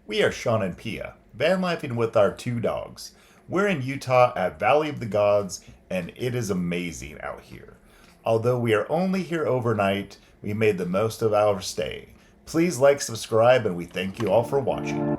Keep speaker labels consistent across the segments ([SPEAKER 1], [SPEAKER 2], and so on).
[SPEAKER 1] We are Sean and Pia, van lifing with our two dogs. We're in Utah at Valley of the Gods, and it is amazing out here. Although we are only here overnight, we made the most of our stay. Please like, subscribe, and we thank you all for watching.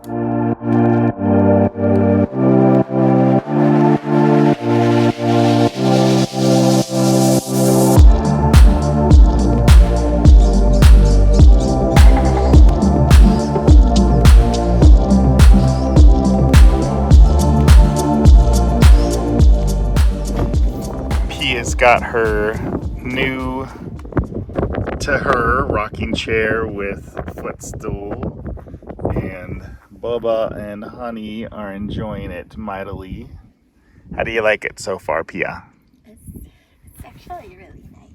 [SPEAKER 1] Pia's got her new to her rocking chair with footstool, and Boba and Honey are enjoying it mightily. How do you like it so far, Pia?
[SPEAKER 2] It's actually really nice.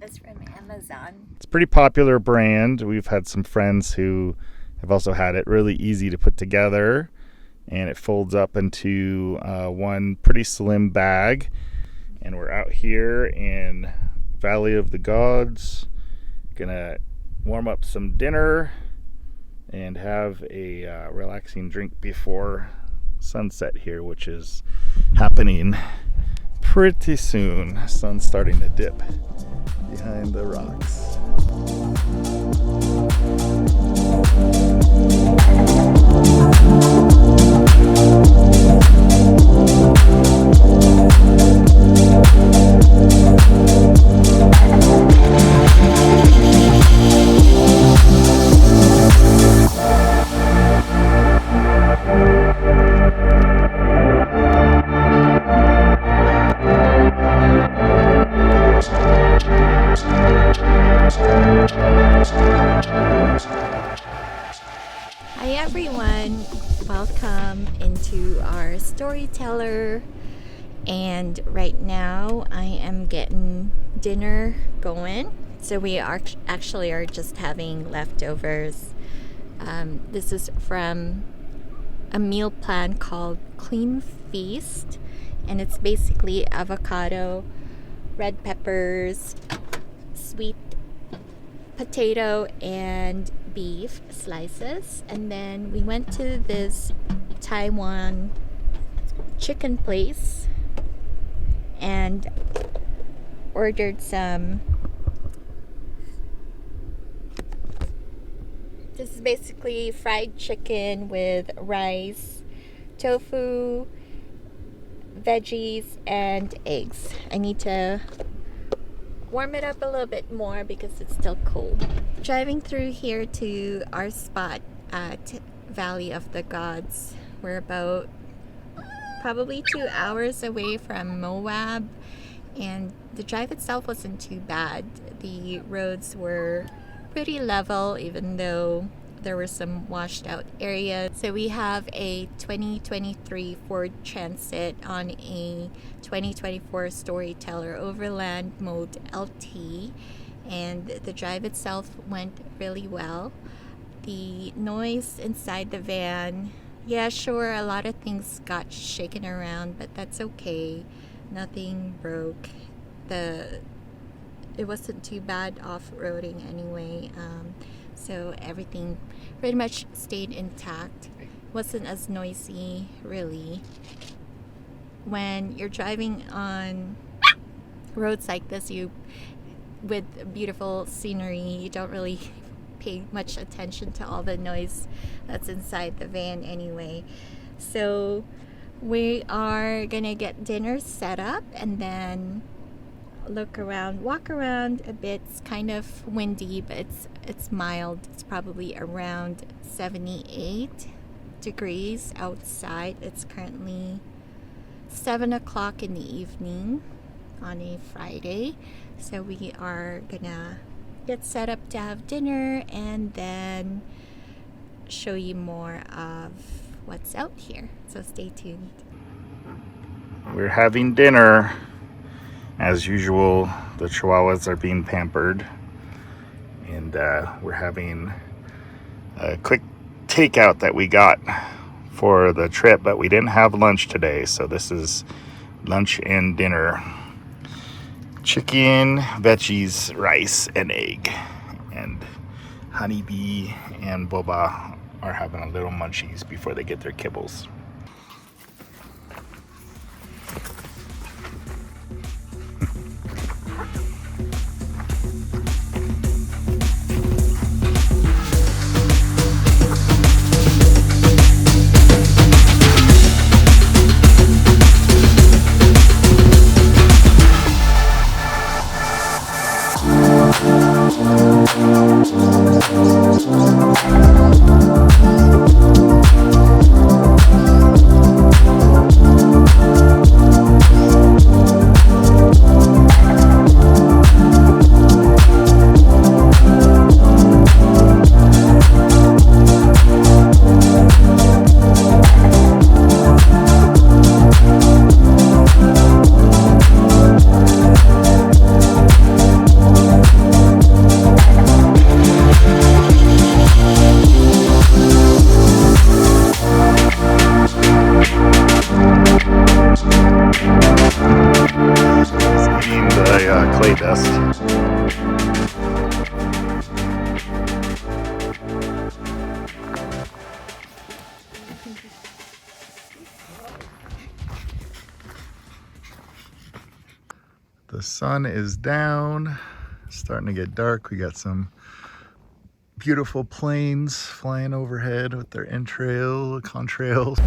[SPEAKER 2] It's from Amazon.
[SPEAKER 1] It's a pretty popular brand. We've had some friends who have also had it. Really easy to put together, and it folds up into one pretty slim bag. And we're out here in Valley of the Gods, gonna warm up some dinner and have a relaxing drink before sunset here, which is happening pretty soon. Sun's starting to dip behind the rocks.
[SPEAKER 2] Hi everyone, welcome into our storyteller. And right now I am getting dinner going. So we are just having leftovers. This is from a meal plan called Clean Feast, and it's basically avocado, red peppers, sweet potato, and beef slices. And then we went to this Taiwan chicken place and ordered some. This is basically fried chicken with rice, tofu, veggies, and eggs. I need to warm it up a little bit more because it's still cold. Driving through here to our spot at Valley of the Gods. We're about probably 2 hours away from Moab, and the drive itself wasn't too bad. The roads were pretty level, even though there were some washed out areas. So we have a 2023 Ford Transit on a 2024 Storyteller Overland Mode LT, and the drive itself went really well. The noise inside the van, yeah, sure, a lot of things got shaken around, but that's okay. Nothing broke. It wasn't too bad off-roading anyway, so everything pretty much stayed intact. Wasn't as noisy, really. When you're driving on roads like this, with beautiful scenery, you don't really pay much attention to all the noise that's inside the van anyway. So we are gonna get dinner set up and then walk around a bit. It's kind of windy, but it's mild. It's probably around 78 degrees outside. It's currently 7 o'clock in the evening on a Friday. So we are gonna get set up to have dinner and then show you more of what's out here. So stay tuned.
[SPEAKER 1] We're having dinner. As usual, the chihuahuas are being pampered, and we're having a quick takeout that we got for the trip, but we didn't have lunch today, so this is lunch and dinner. Chicken, veggies, rice, and egg. And Honeybee and Boba are having a little munchies before they get their kibbles. Clay dust. The sun is down, it's starting to get dark. We got some beautiful planes flying overhead with their entrails, contrails.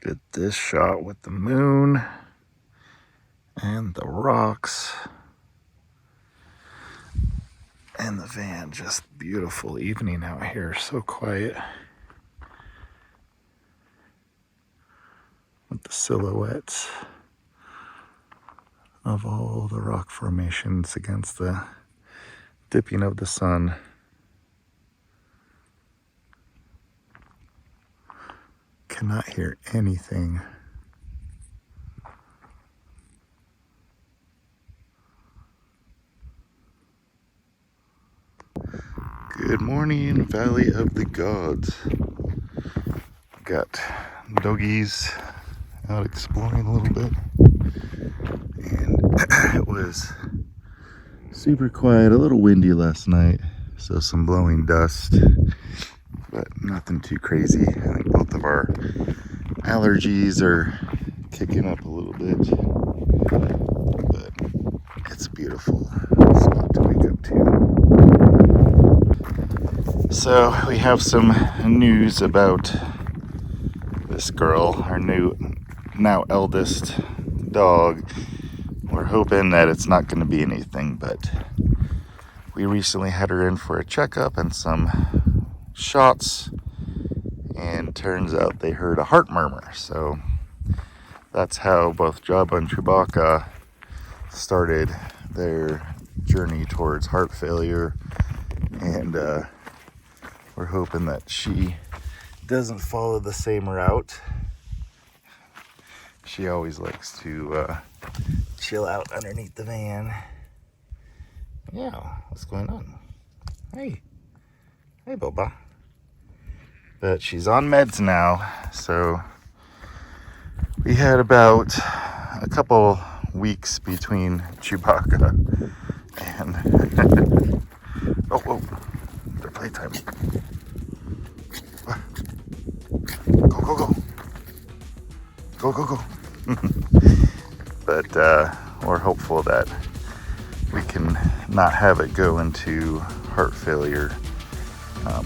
[SPEAKER 1] Get this shot with the moon and the rocks and the van. Just beautiful evening out here, so quiet with the silhouettes of all the rock formations against the dipping of the sun. Cannot hear anything. Good morning, Valley of the Gods. Got doggies out exploring a little bit, and it was super quiet, a little windy last night, so some blowing dust, but nothing too crazy. I think both of our allergies are kicking up a little bit, but it's beautiful spot to wake up to. So we have some news about this girl, our now eldest dog. We're hoping that it's not going to be anything, but we recently had her in for a checkup and some shots, and turns out they heard a heart murmur. So that's how both Jabba and Chewbacca started their journey towards heart failure, and we're hoping that she doesn't follow the same route. She always likes to chill out underneath the van. Yeah, what's going on? Hey Boba. But she's on meds now, so we had about a couple weeks between Chewbacca and oh, their playtime. Go. But we're hopeful that we can not have it go into heart failure,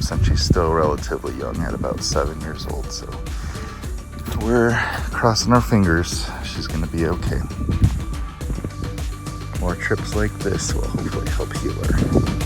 [SPEAKER 1] since she's still relatively young at about 7 years old. So we're crossing our fingers she's going to be okay. More trips like this will hopefully help heal her.